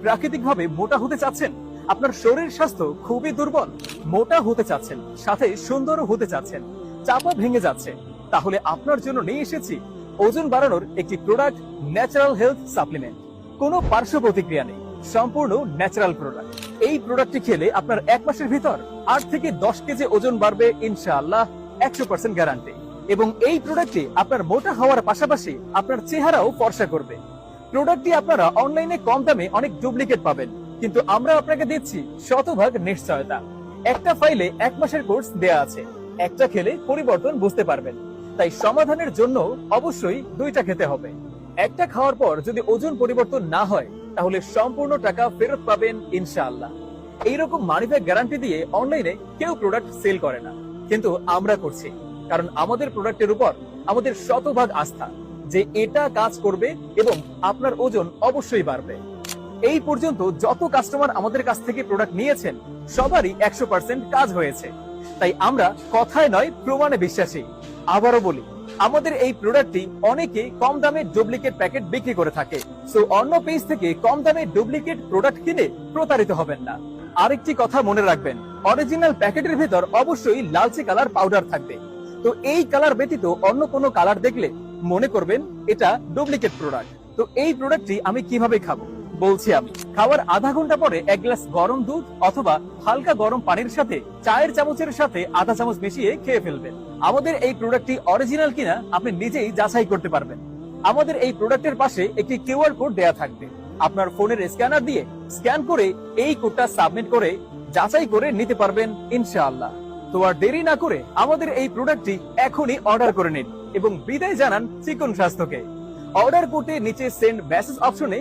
প্রাকৃতিকভাবে মোটা হতে চাচ্ছেন, আপনার শরীর স্বাস্থ্য খুবই দুর্বল, মোটা হতে চাচ্ছেন, সাথে সুন্দরও হতে চাচ্ছেন, চাপা ভেঙে যাচ্ছে, তাহলে আপনার জন্য নিয়ে এসেছি ওজন বাড়ানোর একটি প্রোডাক্ট, ন্যাচারাল হেলথ সাপ্লিমেন্ট। কোনো পার্শ্ব প্রতিক্রিয়া নেই, সম্পূর্ণ ন্যাচারাল প্রোডাক্ট। এই প্রোডাক্টটি খেলে আপনার 1 মাসের ভিতর 8 থেকে 10 কেজি ওজন বাড়বে ইনশাআল্লাহ, 100% গ্যারান্টি। এবং এই প্রোডাক্টটি আপনার মোটা হওয়ার পাশাপাশি আপনার চেহারাও ফর্সা করবে। প্রোডাক্টটি আপনারা অনলাইনে কম দামে অনেক ডুপ্লিকেট পাবেন, কিন্তু আমরা আপনাকে দিচ্ছি শতভাগ নিশ্চয়তা। একটা ফাইলে 1 মাসের কোর্স দেয়া আছে, একটা খেলে পরিবর্তন বুঝতে পারবেন। তাই সমাধানের জন্য অবশ্যই 2টা খেতে হবে। একটা খাওয়ার পর যদি ওজন পরিবর্তন না হয়, তাহলে সম্পূর্ণ টাকা ফেরত পাবেন ইনশাআল্লাহ। এইরকম মানিব্যাগ গ্যারান্টি দিয়ে অনলাইনে কেউ প্রোডাক্ট সেল করে না, কিন্তু আমরা করছি, কারণ আমাদের প্রোডাক্টের উপর আমাদের শতভাগ আস্থা যে এটা কাজ করবে এবং আপনার ওজন অবশ্যই বাড়বে। এই পর্যন্ত যত কাস্টমার আমাদের কাছ থেকে প্রোডাক্ট নিয়েছেন, সবারই 100% কাজ হয়েছে। তাই আমরা কথায় নয়, প্রমাণে বিশ্বাসী। আবারও বলি, আমাদের এই প্রোডাক্টটি অনেকে কম দামে ডুপ্লিকেট প্যাকেট বিক্রি করে থাকে। সো অন্য পেজ থেকে কম দামে ডুপ্লিকেট প্রোডাক্ট কিনে প্রতারিত হবেন না। আরেকটি কথা মনে রাখবেন, অরিজিনাল প্যাকেটের ভেতর অবশ্যই লালচে কালার পাউডার থাকবে। তো এই কালার ব্যতীত অন্য কোনো কালার দেখলে মনে করবেন এটা ডুপ্লিকেট প্রোডাক্ট। তো এই প্রোডাক্টটি আমি কিভাবে খাবো বলছি আমি। খাওয়ার আধা ঘন্টা পরে 1 গ্লাস গরম দুধ অথবা হালকা গরম পানির সাথে চায়ের চামচের সাথে আধা চামচ মিশিয়ে খেয়ে ফেলবেন। আমাদের এই প্রোডাক্টটি অরিজিনাল কিনা আপনি নিজেই যাচাই করতে পারবেন। আমাদের এই প্রোডাক্টের পাশে একটি কিউআর কোড দেয়া থাকবে। আপনার ফোনের স্ক্যানার দিয়ে স্ক্যান করে এই কোডটা সাবমিট করে যাচাই করে নিতে পারবেন ইনশাআল্লাহ। তো আর দেরি না করে আমাদের এই প্রোডাক্টটি এখনই অর্ডার করে নিন এবং বিদায় জানান চিকন স্বাস্থ্যকে। অর্ডার করতে নিচে সেন্ড মেসেজ অপশনে